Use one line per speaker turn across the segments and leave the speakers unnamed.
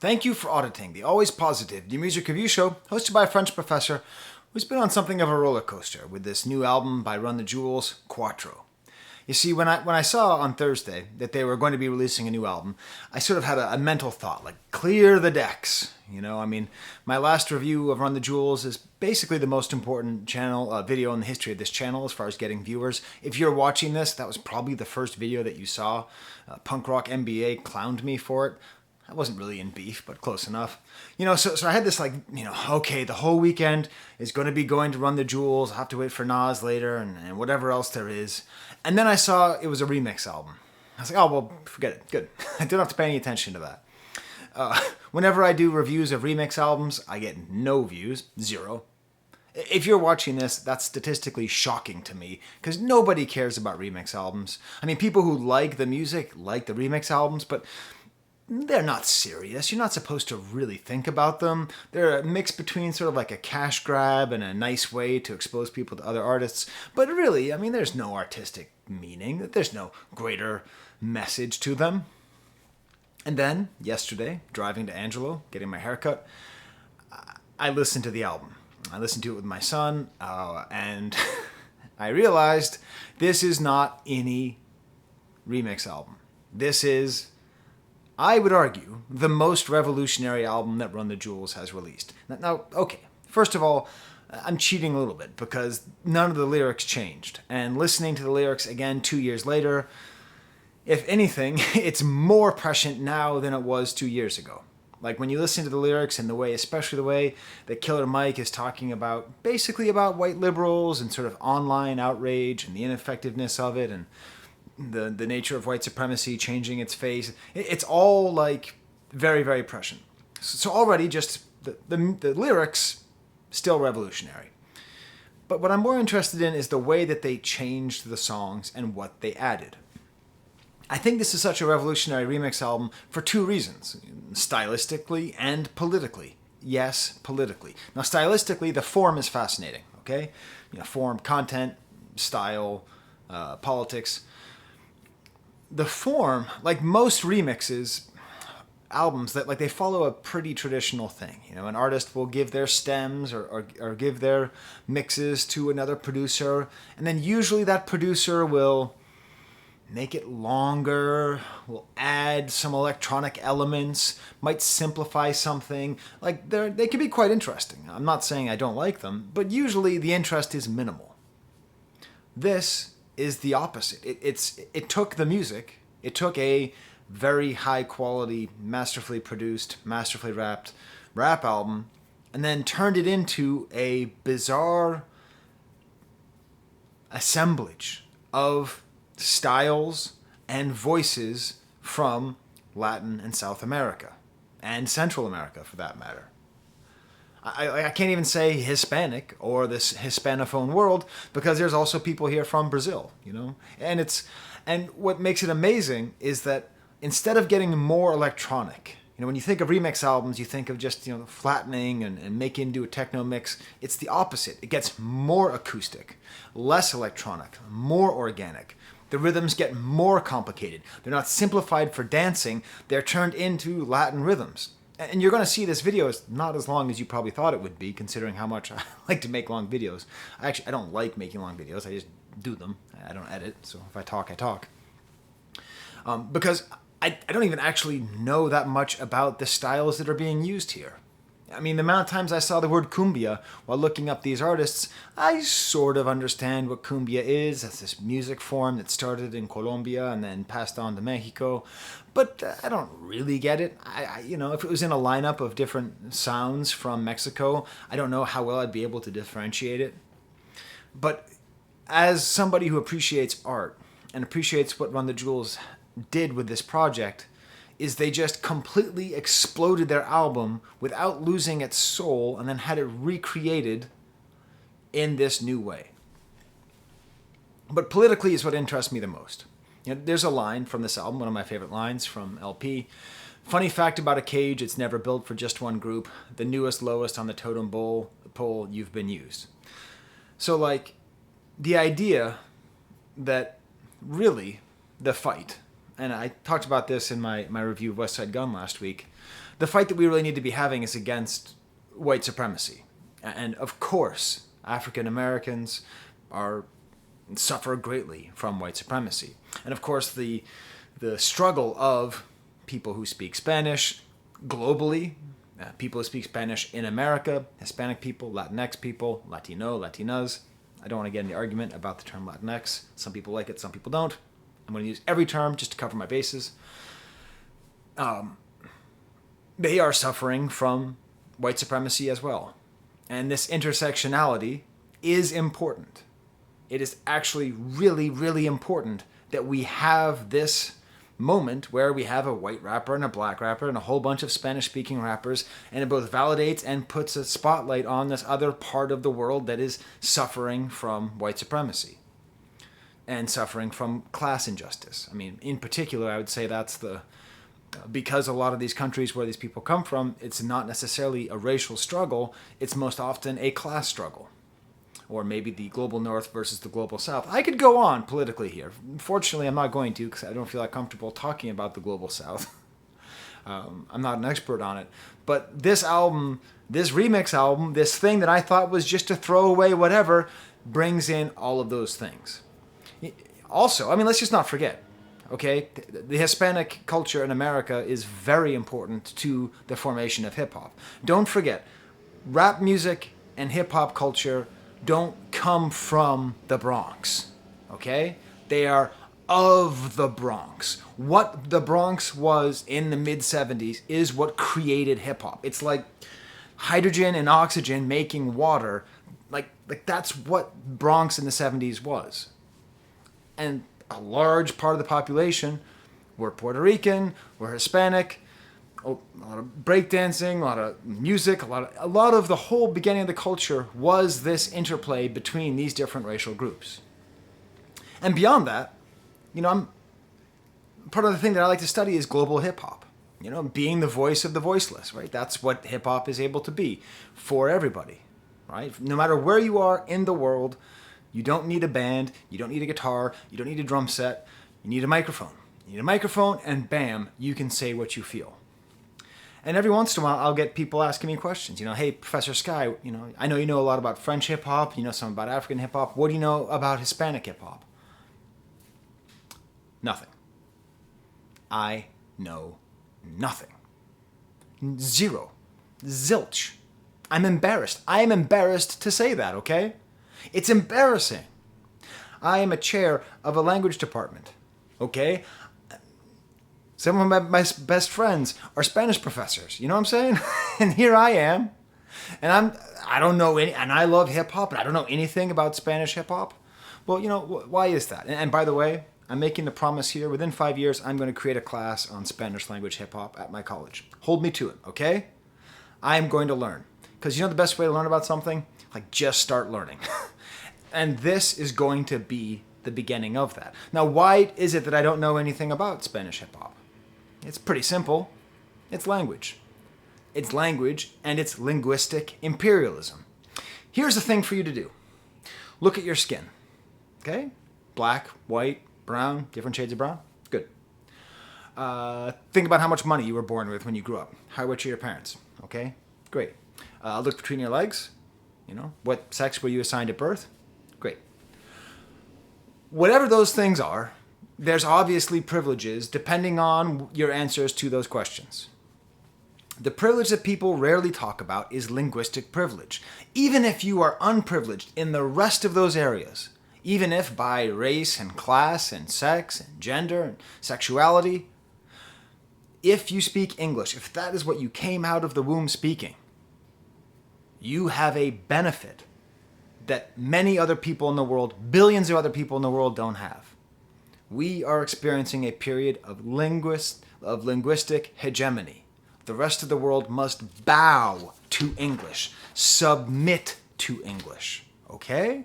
Thank you for auditing the always positive new music review show hosted by a French professor who's been on something of a roller coaster with this new album by Run the Jewels, Cu4tro. You see, when I saw on Thursday that they were going to be releasing a new album, I sort of had a mental thought, like, clear the decks. My last review of Run the Jewels is basically the most important video in the history of this channel as far as getting viewers. If you're watching this, that was probably the first video that you saw. Punk Rock MBA clowned me for it. I wasn't really in beef, but close enough. So I had this okay, the whole weekend is going to be going to Run the Jewels. I'll have to wait for Nas later and whatever else there is. And then I saw it was a remix album. I was like, oh, well, forget it. Good. I don't have to pay any attention to that. Whenever I do reviews of remix albums, I get no views, 0. If you're watching this, that's statistically shocking to me, because nobody cares about remix albums. I mean, people who like the music like the remix albums, but they're not serious. You're not supposed to really think about them. They're a mix between sort of like a cash grab and a nice way to expose people to other artists. But really, I mean, there's no artistic meaning. There's no greater message to them. And then, yesterday, driving to Angelo, getting my haircut, I listened to the album. I listened to it with my son, and I realized this is not any remix album. This is, I would argue, the most revolutionary album that Run the Jewels has released. Now, okay, first of all, I'm cheating a little bit because none of the lyrics changed. And listening to the lyrics again 2 years later, if anything, it's more prescient now than it was 2 years ago. Like when you listen to the lyrics and especially the way that Killer Mike is talking basically about white liberals and sort of online outrage and the ineffectiveness of it and the nature of white supremacy changing its face. It's all like very, very prescient. So already just the lyrics, still revolutionary. But what I'm more interested in is the way that they changed the songs and what they added. I think this is such a revolutionary remix album for 2 reasons, stylistically and politically. Yes, politically. Now, stylistically, the form is fascinating, okay? Form, content, style, politics. The form, like most remixes, albums that they follow a pretty traditional thing. An artist will give their stems or give their mixes to another producer, and then usually that producer will make it longer, will add some electronic elements, might simplify something. They can be quite interesting. I'm not saying I don't like them, but usually the interest is minimal. This is the opposite. It took the music, it took a very high quality, masterfully produced, masterfully rapped rap album, and then turned it into a bizarre assemblage of styles and voices from Latin and South America, and Central America for that matter. I can't even say Hispanic or this Hispanophone world because there's also people here from Brazil, and what makes it amazing is that instead of getting more electronic, when you think of remix albums, you think of just flattening and making into a techno mix. It's the opposite. It gets more acoustic, less electronic, more organic. The rhythms get more complicated. They're not simplified for dancing. They're turned into Latin rhythms. And you're going to see this video is not as long as you probably thought it would be, considering how much I like to make long videos. I don't like making long videos. I just do them. I don't edit. So if I talk, I talk. Because I don't even actually know that much about the styles that are being used here. I mean, the amount of times I saw the word cumbia while looking up these artists, I sort of understand what cumbia is. That's this music form that started in Colombia and then passed on to Mexico. But I don't really get it. If it was in a lineup of different sounds from Mexico, I don't know how well I'd be able to differentiate it. But as somebody who appreciates art and appreciates what Run the Jewels did with this project, is they just completely exploded their album without losing its soul and then had it recreated in this new way. But politically is what interests me the most. There's a line from this album, one of my favorite lines from LP. Funny fact about a cage, it's never built for just one group. The newest, lowest on the totem pole, you've been used. So the idea that really the fight and I talked about this in my review of West Side Gun last week, the fight that we really need to be having is against white supremacy. And of course, African Americans suffer greatly from white supremacy. And of course, the struggle of people who speak Spanish globally, people who speak Spanish in America, Hispanic people, Latinx people, Latino, Latinas. I don't want to get in the argument about the term Latinx. Some people like it, some people don't. I'm going to use every term just to cover my bases. They are suffering from white supremacy as well. And this intersectionality is important. It is actually really, really important that we have this moment where we have a white rapper and a black rapper and a whole bunch of Spanish-speaking rappers, and it both validates and puts a spotlight on this other part of the world that is suffering from white supremacy and suffering from class injustice. I mean, in particular, I would say that's because a lot of these countries where these people come from, it's not necessarily a racial struggle, it's most often a class struggle. Or maybe the global north versus the global south. I could go on politically here. Fortunately, I'm not going to because I don't feel that comfortable talking about the global south. I'm not an expert on it. But this album, this remix album, this thing that I thought was just a throwaway whatever, brings in all of those things. Also, I mean, let's just not forget, okay? The Hispanic culture in America is very important to the formation of hip-hop. Don't forget, rap music and hip-hop culture don't come from the Bronx, okay? They are of the Bronx. What the Bronx was in the mid-70s is what created hip-hop. It's like hydrogen and oxygen making water. Like that's what Bronx in the 70s was. And a large part of the population were Puerto Rican, were Hispanic, a lot of breakdancing, a lot of music, a lot of the whole beginning of the culture was this interplay between these different racial groups. And beyond that, part of the thing that I like to study is global hip-hop. Being the voice of the voiceless, right? That's what hip-hop is able to be for everybody, right? No matter where you are in the world, you don't need a band, you don't need a guitar, you don't need a drum set, you need a microphone. You need a microphone and bam, you can say what you feel. And every once in a while, I'll get people asking me questions. Hey, Professor Sky, I know you know a lot about French hip-hop, you know some about African hip-hop. What do you know about Hispanic hip-hop? Nothing. I know nothing. Zero. Zilch. I'm embarrassed. I am embarrassed to say that, okay? It's embarrassing. I am a chair of a language department, okay? Some of my best friends are Spanish professors. You know what I'm saying? And here I am. And I don't know any, and I love hip hop, and I don't know anything about Spanish hip hop. Well, why is that? And by the way, I'm making the promise here, within 5 years, I'm going to create a class on Spanish language hip hop at my college. Hold me to it, okay? I'm going to learn. Because the best way to learn about something? Just start learning. And this is going to be the beginning of that. Now, why is it that I don't know anything about Spanish hip hop? It's pretty simple. It's language. It's language and it's linguistic imperialism. Here's the thing for you to do. Look at your skin. Okay? Black, white, brown, different shades of brown. Good. Think about how much money you were born with when you grew up. How rich are your parents? Okay? Great. Look between your legs. What sex were you assigned at birth? Great. Whatever those things are, there's obviously privileges depending on your answers to those questions. The privilege that people rarely talk about is linguistic privilege. Even if you are unprivileged in the rest of those areas, even if by race and class and sex and gender and sexuality, if you speak English, if that is what you came out of the womb speaking, you have a benefit that many other people in the world, billions of other people in the world don't have. We are experiencing a period of linguistic hegemony. The rest of the world must bow to English, submit to English, okay?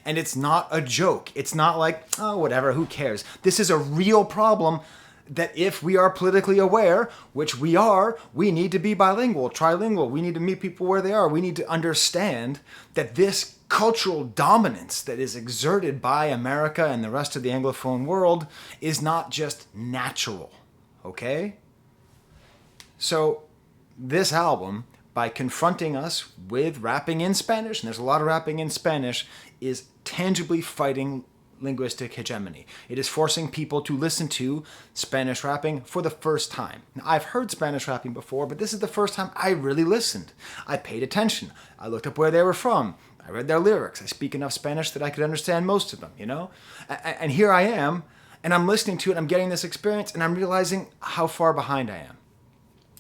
And it's not a joke. It's not like, oh, whatever, who cares? This is a real problem that if we are politically aware, which we are, we need to be bilingual, trilingual. We need to meet people where they are. We need to understand that this cultural dominance that is exerted by America and the rest of the Anglophone world is not just natural, okay? So this album, by confronting us with rapping in Spanish, and there's a lot of rapping in Spanish, is tangibly fighting linguistic hegemony. It is forcing people to listen to Spanish rapping for the first time. Now, I've heard Spanish rapping before, but this is the first time I really listened. I paid attention. I looked up where they were from. I read their lyrics. I speak enough Spanish that I could understand most of them, you know? And here I am, and I'm listening to it, I'm getting this experience, and I'm realizing how far behind I am.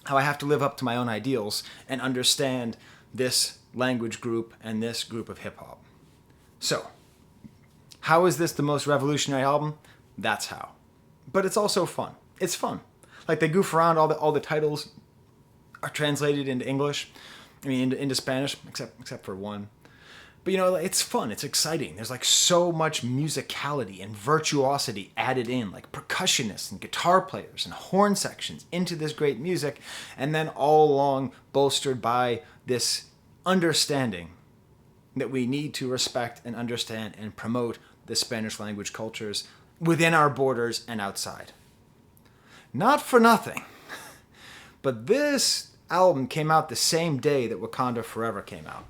How I have to live up to my own ideals and understand this language group and this group of hip-hop. So, how is this the most revolutionary album? That's how. But it's also fun. It's fun. Like, they goof around, all the titles are translated into English. I mean, into Spanish, except for one. But, you know, it's fun. It's exciting. There's, like, so much musicality and virtuosity added in, like percussionists and guitar players and horn sections into this great music, and then all along bolstered by this understanding that we need to respect and understand and promote the Spanish language cultures within our borders and outside. Not for nothing, but this album came out the same day that Wakanda Forever came out.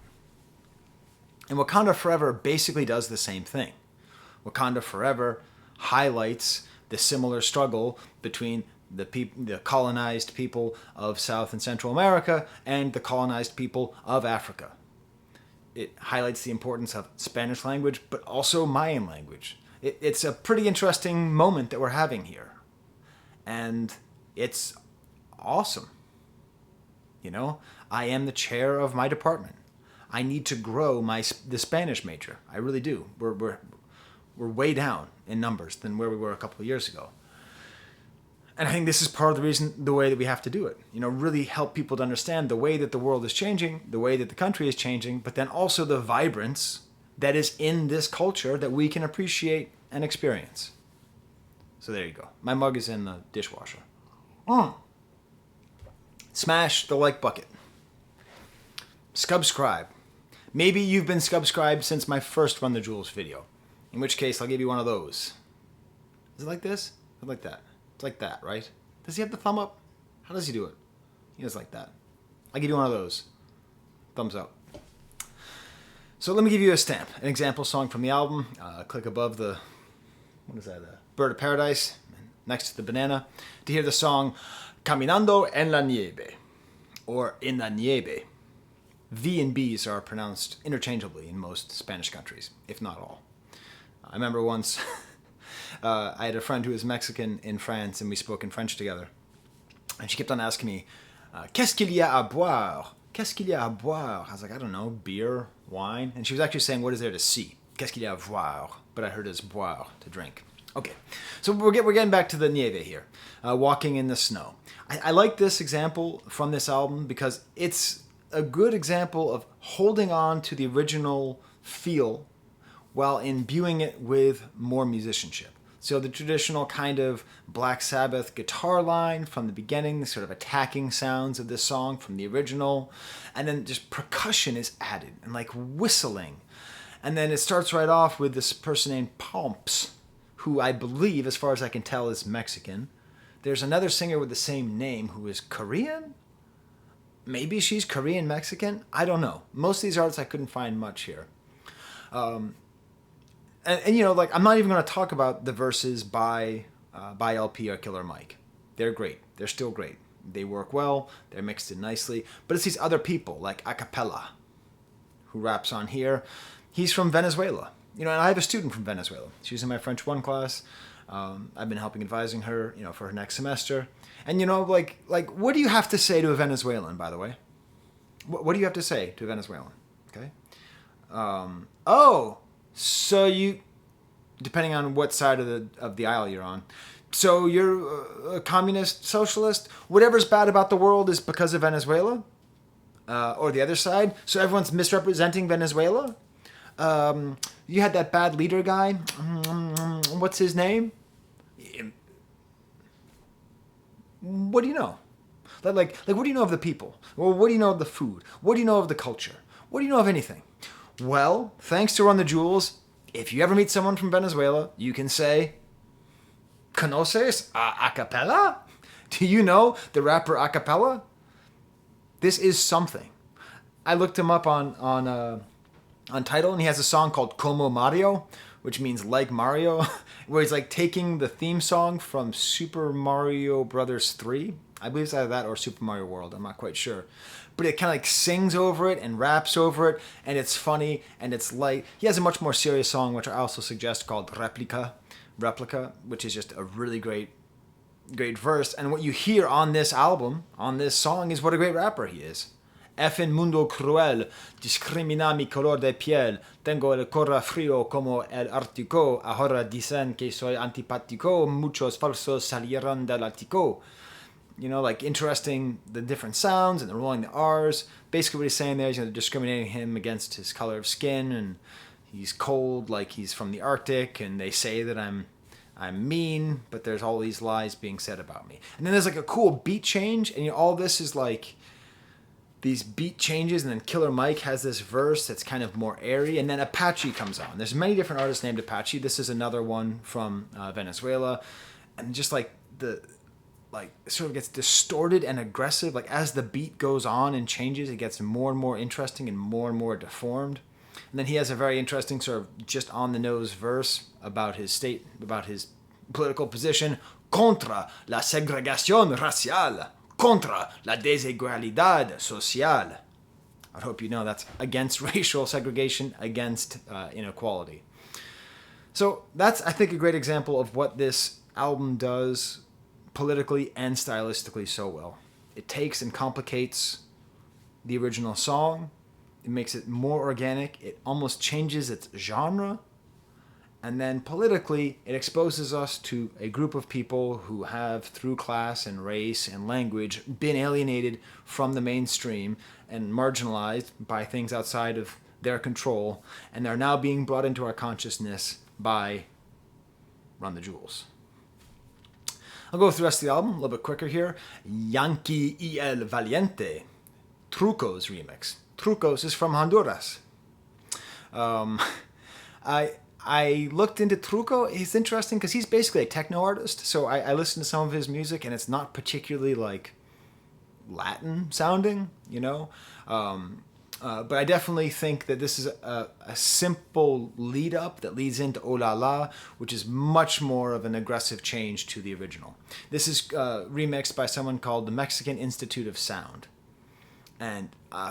And Wakanda Forever basically does the same thing. Wakanda Forever highlights the similar struggle between the colonized people of South and Central America and the colonized people of Africa. It highlights the importance of Spanish language, but also Mayan language. It's a pretty interesting moment that we're having here. And it's awesome. You know, I am the chair of my department. I need to grow the Spanish major. I really do. We're way down in numbers than where we were a couple of years ago. And I think this is part of the reason, the way that we have to do it. You know, really help people to understand the way that the world is changing, the way that the country is changing, but then also the vibrance that is in this culture that we can appreciate and experience. So there you go. My mug is in the dishwasher. Smash the like bucket. Subscribe. Maybe you've been subscribed since my first Run the Jewels video. In which case, I'll give you one of those. Is it like this? Or like that? It's like that, right? Does he have the thumb up? How does he do it? He does like that. I'll give you one of those. Thumbs up. So let me give you a stamp. An example song from the album. Click above the... What is that? Bird of Paradise. Next to the banana. To hear the song Caminando en la Nieve. Or In la Nieve. V and B's are pronounced interchangeably in most Spanish countries, if not all. I remember once I had a friend who was Mexican in France, and we spoke in French together. And she kept on asking me, Qu'est-ce qu'il y a à boire? Qu'est-ce qu'il y a à boire? I was like, I don't know, beer, wine? And she was actually saying, what is there to see? Qu'est-ce qu'il y a à voir? But I heard it as boire, to drink. Okay, so we're getting back to the nieve here, walking in the snow. I like this example from this album because it's a good example of holding on to the original feel while imbuing it with more musicianship. So the traditional kind of Black Sabbath guitar line from the beginning, the sort of attacking sounds of this song from the original, and then just percussion is added and like whistling. And then it starts right off with this person named Pomps, who I believe, as far as I can tell, is Mexican. There's another singer with the same name who is Korean? Maybe she's Korean Mexican? I don't know. Most of these artists I couldn't find much here. And you know, like, I'm not even going to talk about the verses by LP or Killer Mike. They're great. They're still great. They work well. They're mixed in nicely. But it's these other people, like Acapella, who raps on here. He's from Venezuela. You know, and I have a student from Venezuela. She's in my French 1 class. I've been helping advising her, you know, for her next semester. And, you know, like, what do you have to say to a Venezuelan, by the way? What do you have to say to a Venezuelan? Okay. So you, depending on what side of the aisle you're on, so you're a communist, socialist, whatever's bad about the world is because of Venezuela? Or the other side? So everyone's misrepresenting Venezuela? You had that bad leader guy. What's his name? what do you know? What do you know of the people? Well, what do you know of the food? What do you know of the culture? What do you know of anything? Well, thanks to Run the Jewels, if you ever meet someone from Venezuela, you can say, ¿Conoces a cappella? Do you know the rapper a cappella? This is something. I looked him up on Tidal, and he has a song called Como Mario, which means like Mario, where he's like taking the theme song from Super Mario Brothers 3. I believe it's either that or Super Mario World. I'm not quite sure. But it kind of like sings over it and raps over it, and it's funny and it's light. He has a much more serious song, which I also suggest, called Replica, which is just a really great verse. And what you hear on this album, on this song, is what a great rapper he is. En mundo cruel, discrimina mi color de piel, tengo el cora frío como el Ártico, ahora dicen que soy antipático, muchos falsos salieron del Ártico. You know, like interesting the different sounds and the rolling the R's. Basically what he's saying there is, they're discriminating him against his color of skin, and he's cold like he's from the Arctic, and they say that I'm mean, but there's all these lies being said about me. And then there's like a cool beat change, and all this is like these beat changes, and then Killer Mike has this verse that's kind of more airy, and then Apache comes on. There's many different artists named Apache. This is another one from Venezuela, and just like it sort of gets distorted and aggressive. Like as the beat goes on and changes, it gets more and more interesting and more deformed. And then he has a very interesting sort of just on the nose verse about his state, about his political position. Contra la segregación racial. Contra la desigualdad social. I hope you know that's against racial segregation, against inequality. So that's, I think, a great example of what this album does politically and stylistically so well. It takes and complicates the original song. It makes it more organic. It almost changes its genre. And then politically, it exposes us to a group of people who have, through class and race and language, been alienated from the mainstream and marginalized by things outside of their control, and they're now being brought into our consciousness by Run the Jewels. I'll go through the rest of the album a little bit quicker here. Yankee y el Valiente, Truco's remix. Trucos is from Honduras. I looked into Truco. He's interesting because he's basically a techno artist. So I listened to some of his music, and it's not particularly like Latin sounding, but I definitely think that this is a simple lead up that leads into Oh La La, which is much more of an aggressive change to the original. This is remixed by someone called the Mexican Institute of Sound. And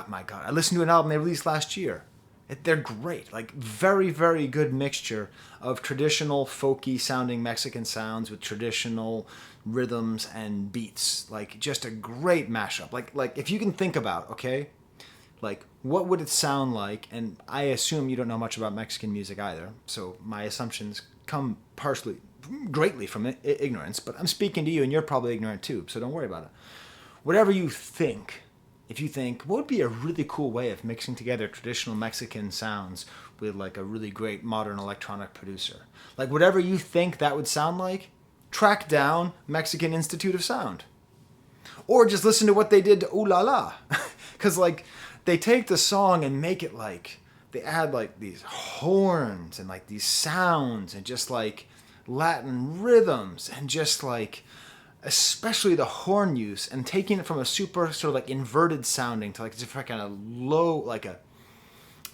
my God, I listened to an album they released last year. They're great, like very, very good mixture of traditional folky sounding Mexican sounds with traditional rhythms and beats. Like just a great mashup. Like if you can think about, okay, like what would it sound like? And I assume you don't know much about Mexican music either, so my assumptions come greatly from ignorance, but I'm speaking to you and you're probably ignorant too, so don't worry about it. Whatever you think, if you think, what would be a really cool way of mixing together traditional Mexican sounds with like a really great modern electronic producer? Like whatever you think that would sound like, track down Mexican Institute of Sound. Or just listen to what they did to Ooh La La. Because like they take the song and make it like, they add like these horns and like these sounds and just like Latin rhythms and just like, especially the horn use, and taking it from a super sort of like inverted sounding to like just kind of low, like a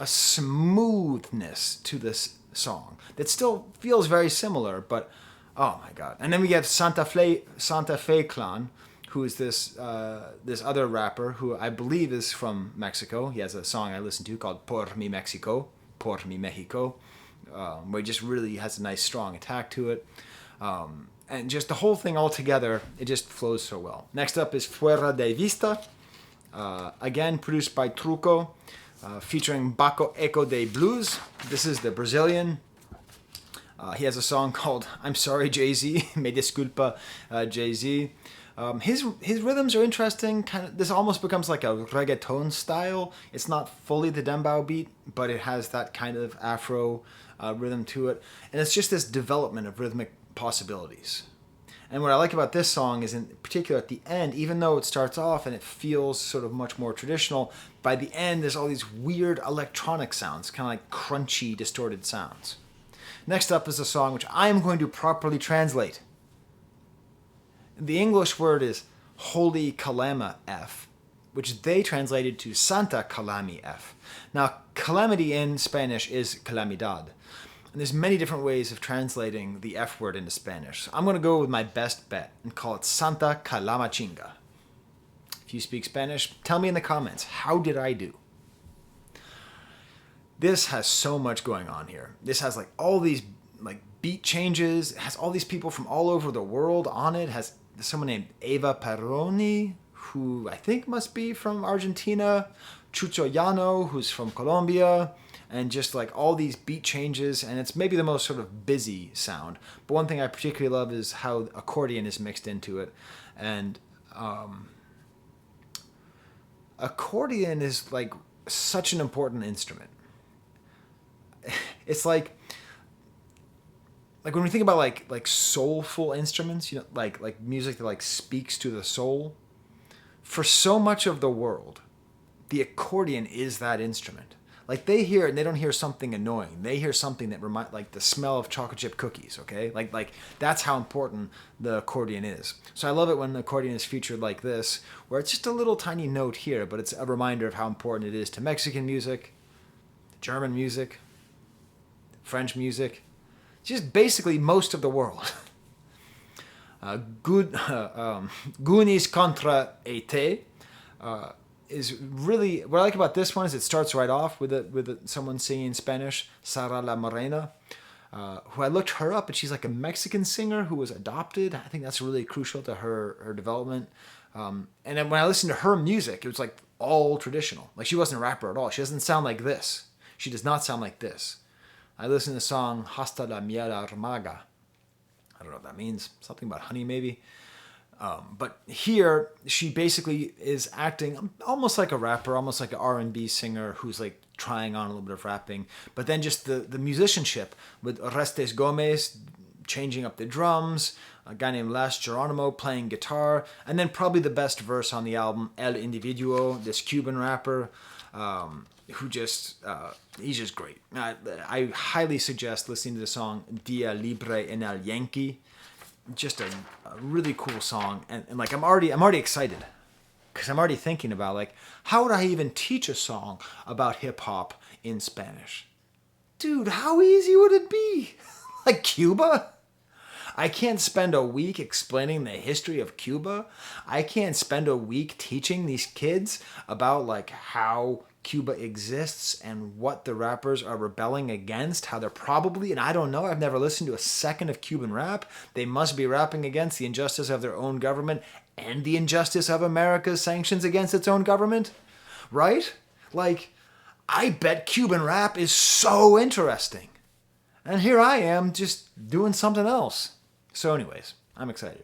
smoothness to this song that still feels very similar, but oh my God. And then we get Santa Fe Clan, who is this other rapper who I believe is from Mexico. He has a song I listen to called Por Mi Mexico, where he just really has a nice strong attack to it. And just the whole thing all together, it just flows so well. Next up is Fuera de Vista, again produced by Truco, featuring Baco Eco de Blues. This is the Brazilian. He has a song called I'm Sorry Jay-Z, Me Disculpa Jay-Z. His rhythms are interesting. Kind of, this almost becomes like a reggaeton style. It's not fully the dembow beat, but it has that kind of Afro rhythm to it. And it's just this development of rhythmic possibilities. And what I like about this song is, in particular at the end, even though it starts off and it feels sort of much more traditional, by the end there's all these weird electronic sounds, kind of like crunchy, distorted sounds. Next up is a song which I am going to properly translate. The English word is Holy Kalama F, which they translated to Santa Calami F. Now, calamity in Spanish is calamidad. And there's many different ways of translating the F word into Spanish. So I'm going to go with my best bet and call it Santa Calamachinga. If you speak Spanish, tell me in the comments, how did I do? This has so much going on here. This has like all these like beat changes. It has all these people from all over the world on it. It has someone named Eva Peroni, who I think must be from Argentina. Chucho Llano, who's from Colombia. And just like all these beat changes, and it's maybe the most sort of busy sound. But one thing I particularly love is how accordion is mixed into it. And accordion is like such an important instrument. It's like when we think about like soulful instruments, you know, like music that like speaks to the soul. For so much of the world, the accordion is that instrument. Like they hear it and they don't hear something annoying. They hear something that remind like the smell of chocolate chip cookies, okay? Like that's how important the accordion is. So I love it when the accordion is featured like this, where it's just a little tiny note here, but it's a reminder of how important it is to Mexican music, German music, French music, just basically most of the world. Gunis contra et is really what I like about this one is it starts right off with someone singing in Spanish, Sara La Morena, who I looked her up, and she's like a Mexican singer who was adopted. I think that's really crucial to her development. And then when I listened to her music, it was like all traditional. Like she wasn't a rapper at all. She doesn't sound like this. She does not sound like this. I listened to the song Hasta la miel armaga. I don't know what that means. Something about honey, maybe. But here, she basically is acting almost like a rapper, almost like an R&B singer who's like trying on a little bit of rapping. But then just the musicianship with Orestes Gomez changing up the drums, a guy named Las Geronimo playing guitar, and then probably the best verse on the album, El Individuo, this Cuban rapper, who just, he's just great. I highly suggest listening to the song Dia Libre en el Yankee. Just a really cool song, and like I'm already excited because I'm already thinking about like how would I even teach a song about hip hop in Spanish? Dude, how easy would it be? Like Cuba? I can't spend a week explaining the history of Cuba. I can't spend a week teaching these kids about like how Cuba exists and what the rappers are rebelling against, how they're probably, and I don't know, I've never listened to a second of Cuban rap. They must be rapping against the injustice of their own government and the injustice of America's sanctions against its own government, right? Like, I bet Cuban rap is so interesting. And here I am just doing something else. So anyways, I'm excited.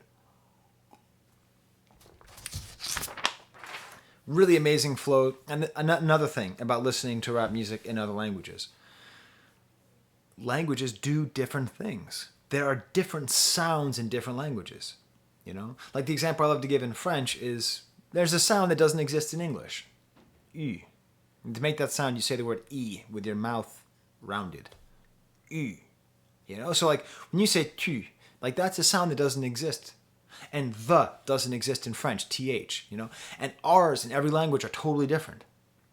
Really amazing flow. And another thing about listening to rap music in other languages. Languages do different things. There are different sounds in different languages. You know? Like the example I love to give in French is there's a sound that doesn't exist in English. Y. And to make that sound, you say the word E with your mouth rounded. Y. You know? So like when you say tu, like that's a sound that doesn't exist. And the doesn't exist in French, th, you know? And R's in every language are totally different.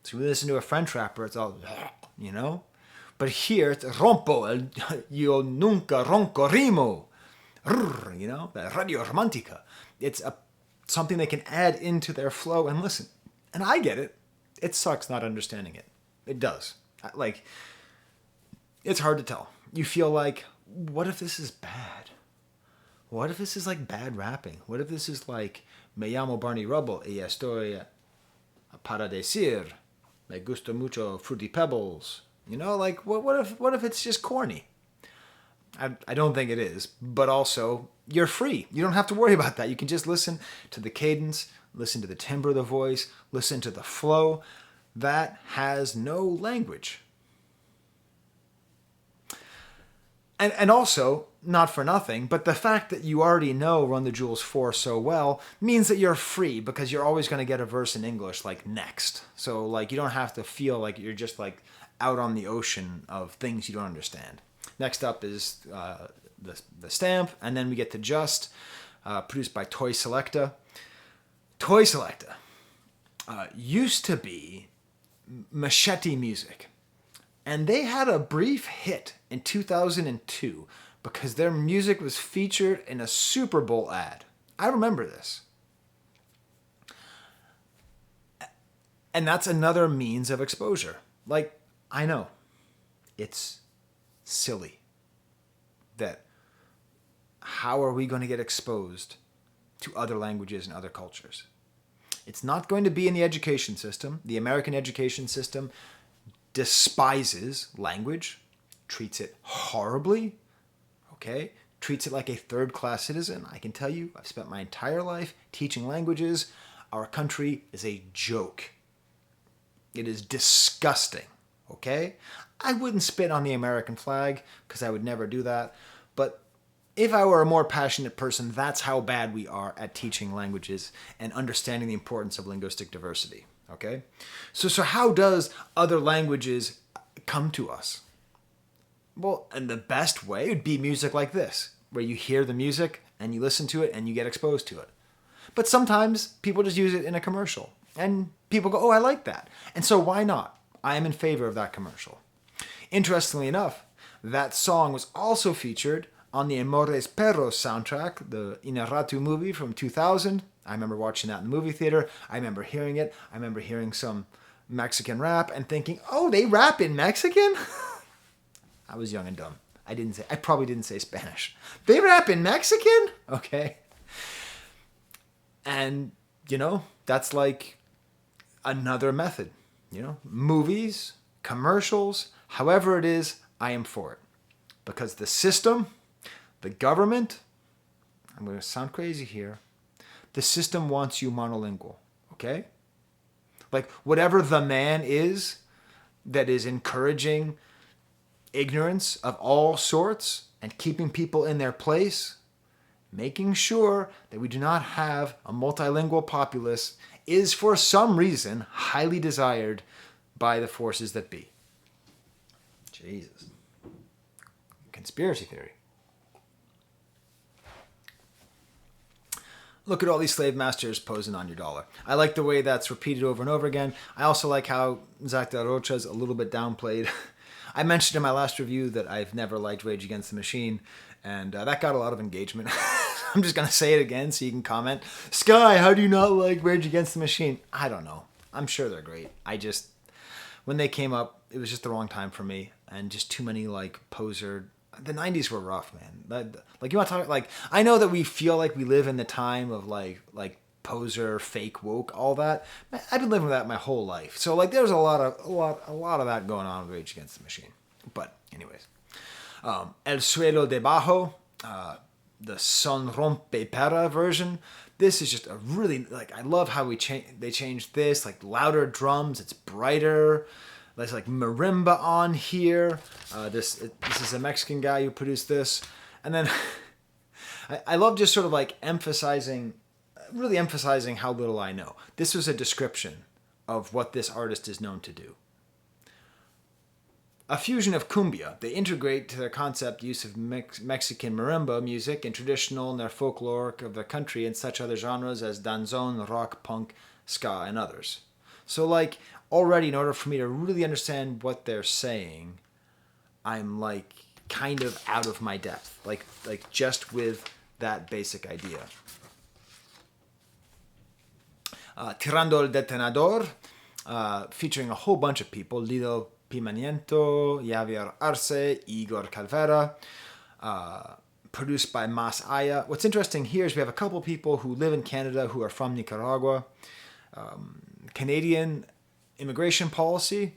So when we listen to a French rapper, it's all, you know? But here, it's rompo, yo nunca ronco rimo, you know? Radio romantica. It's something they can add into their flow and listen. And I get it. It sucks not understanding it. It does. Like, it's hard to tell. You feel like, what if this is bad? What if this is like bad rapping? What if this is like Me llamo Barney Rubble y estoy para decir me gusta mucho Fruity Pebbles? You know, like what if it's just corny? I don't think it is, but also you're free. You don't have to worry about that. You can just listen to the cadence, listen to the timbre of the voice, listen to the flow. That has no language. And also, not for nothing, but the fact that you already know Run the Jewels 4 so well means that you're free because you're always going to get a verse in English like next. So like you don't have to feel like you're just like out on the ocean of things you don't understand. Next up is the stamp, and then we get to Just, produced by Toy Selecta. Toy Selecta used to be Machete Music. And they had a brief hit in 2002 because their music was featured in a Super Bowl ad. I remember this. And that's another means of exposure. Like, I know, it's silly that how are we going to get exposed to other languages and other cultures? It's not going to be in the education system. The American education system despises language, treats it horribly, okay? Treats it like a third-class citizen. I can tell you, I've spent my entire life teaching languages. Our country is a joke. It is disgusting, okay? I wouldn't spit on the American flag, because I would never do that, but if I were a more passionate person, that's how bad we are at teaching languages and understanding the importance of linguistic diversity. Okay? So how does other languages come to us? Well, and the best way would be music like this, where you hear the music and you listen to it and you get exposed to it. But sometimes people just use it in a commercial and people go, oh, I like that. And so why not? I am in favor of that commercial. Interestingly enough, that song was also featured on the Amores Perros soundtrack, the Inarritu movie from 2000. I remember watching that in the movie theater. I remember hearing it. I remember hearing some Mexican rap and thinking, oh, they rap in Mexican? I was young and dumb. I probably didn't say Spanish. They rap in Mexican? Okay. And, that's like another method. Movies, commercials, however it is, I am for it. Because the system, the government, I'm going to sound crazy here, the system wants you monolingual, okay? Like whatever the man is that is encouraging ignorance of all sorts and keeping people in their place, making sure that we do not have a multilingual populace is for some reason highly desired by the forces that be. Jesus. Conspiracy theory. Look at all these slave masters posing on your dollar. I like the way that's repeated over and over again. I also like how Zac de la Rocha's a little bit downplayed. I mentioned in my last review that I've never liked Rage Against the Machine, and that got a lot of engagement. I'm just going to say it again so you can comment. Sky, how do you not like Rage Against the Machine? I don't know. I'm sure they're great. When they came up, it was just the wrong time for me, and just too many poser. The 90s were rough, man. You want to talk I know that we feel like we live in the time of like poser, fake woke, all that. I've been living with that my whole life. So there's a lot of that going on with Rage Against the Machine. But anyways, El Suelo Debajo, the Son Rompe Para version. This is just a really I love how they changed this, louder drums. It's brighter. There's marimba on here. This is a Mexican guy who produced this. And then I love just sort of really emphasizing how little I know. This was a description of what this artist is known to do. A fusion of cumbia. They integrate to their concept use of Mexican marimba music and traditional and their folkloric of their country and such other genres as danzón, rock, punk, ska, and others. So already in order for me to really understand what they're saying, I'm kind of out of my depth. Just with that basic idea. Tirando el Detonador, featuring a whole bunch of people. Lido Pimaniento, Javier Arce, Igor Calvera, produced by Mas Aya. What's interesting here is we have a couple people who live in Canada who are from Nicaragua. Canadian immigration policy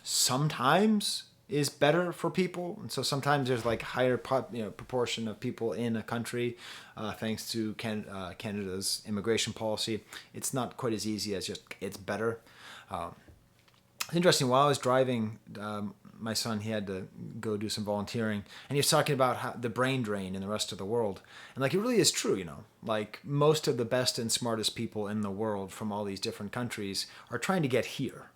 sometimes is better for people, and so sometimes there's higher proportion of people in a country thanks to Canada's immigration policy. It's not quite as easy as just it's better. It's interesting. While I was driving my son, he had to go do some volunteering, and he was talking about how the brain drain in the rest of the world. And like, it really is true, you know, like most of the best and smartest people in the world from all these different countries are trying to get here.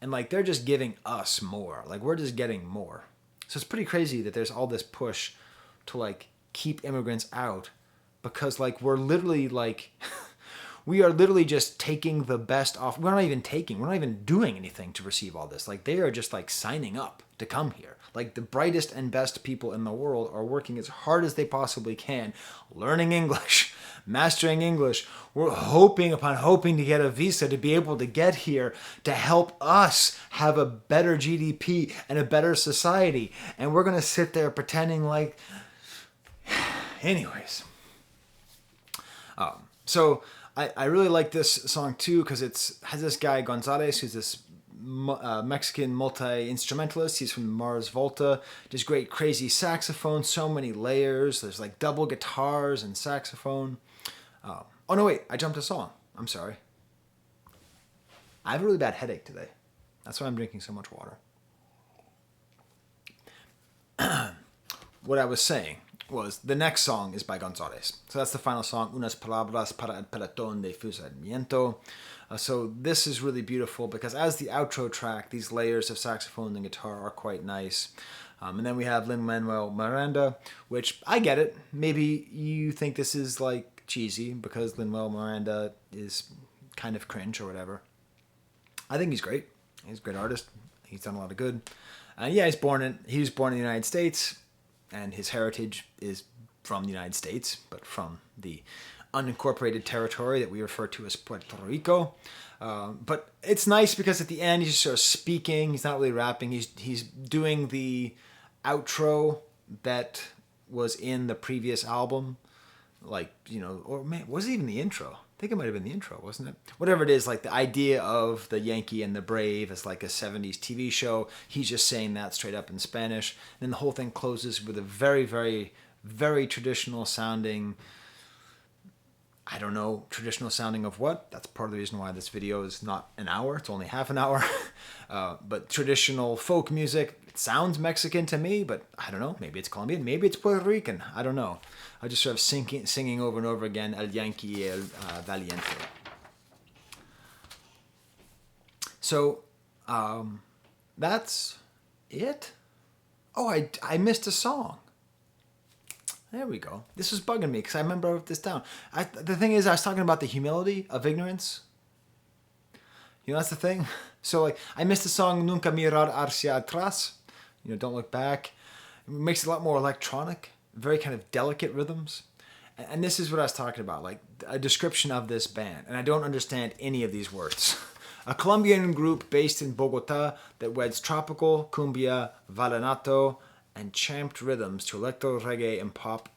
And like, they're just giving us more. Like, we're just getting more. So it's pretty crazy that there's all this push to like keep immigrants out, because like we're literally like we are literally just taking the best off. We're not even doing anything to receive all this. Like, they are just like signing up to come here. Like, the brightest and best people in the world are working as hard as they possibly can, learning English, mastering English. We're hoping to get a visa to be able to get here to help us have a better GDP and a better society. And we're going to sit there pretending like... Anyways. So I really like this song too, because it has this guy Gonzalez, who's this Mexican multi-instrumentalist. He's from Mars Volta. Just great crazy saxophone, so many layers. There's like double guitars and saxophone. Oh no, wait, I jumped a song. I'm sorry. I have a really bad headache today. That's why I'm drinking so much water. What I was saying was the next song is by Gonzalez. So that's the final song, Unas Palabras para el Pelotón de Fusilamiento. So this is really beautiful because as the outro track, these layers of saxophone and guitar are quite nice. And then we have Lin-Manuel Miranda, which I get it. Maybe you think this is like cheesy because Lin-Manuel Miranda is kind of cringe or whatever. I think he's great. He's a great artist. He's done a lot of good. Yeah, he was born in the United States. And his heritage is from the United States, but from the unincorporated territory that we refer to as Puerto Rico. But it's nice because at the end he's just sort of speaking. He's not really rapping. He's doing the outro that was in the previous album. Like, you know, or was it even the intro? I think it might have been the intro, wasn't it? Whatever it is, like the idea of the Yankee and the Brave as like a 70s TV show. He's just saying that straight up in Spanish. And then the whole thing closes with a very, very, very traditional sounding, I don't know, traditional sounding of what? That's part of the reason why this video is not an hour. It's only half an hour. But traditional folk music. It sounds Mexican to me, but I don't know. Maybe it's Colombian. Maybe it's Puerto Rican. I don't know. I just sort of singing over and over again, El Yankee, El Valiente. So, that's it. Oh, I missed a song. There we go. This was bugging me because I remember I wrote this down. The thing is, I was talking about the humility of ignorance. You know, that's the thing. So, like, I missed the song Nunca mirar hacia atrás. You know, don't look back. It makes it a lot more electronic. Very kind of delicate rhythms. And this is what I was talking about, like a description of this band. And I don't understand any of these words. A Colombian group based in Bogota that weds tropical, cumbia, vallenato, and champed rhythms to electro, reggae, and pop.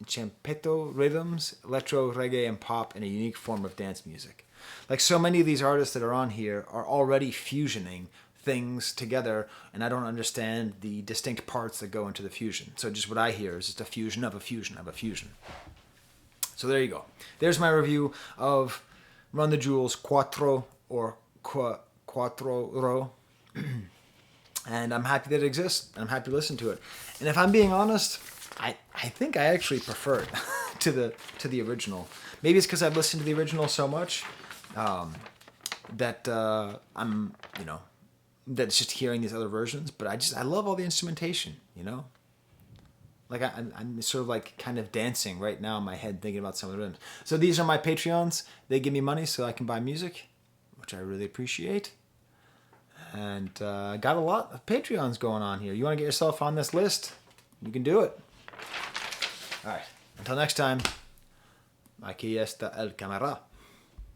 Champeto rhythms, electro, reggae, and pop in a unique form of dance music. Like so many of these artists that are on here are already fusioning things together, and I don't understand the distinct parts that go into the fusion. So just what I hear is just a fusion of a fusion of a fusion. So there you go. There's my review of Run the Jewels Cu4tro or Cu4tro. And I'm happy that it exists, and I'm happy to listen to it. And if I'm being honest, I think I actually prefer it to the original. Maybe it's because I've listened to the original so much that I'm, you know, that's just hearing these other versions. But I love all the instrumentation, you know? Like I'm sort of like kind of dancing right now in my head thinking about some of the rhythms. So these are my Patreons. They give me money so I can buy music, which I really appreciate. And got a lot of Patreons going on here. You want to get yourself on this list? You can do it. All right. Until next time, aquí está el cámara.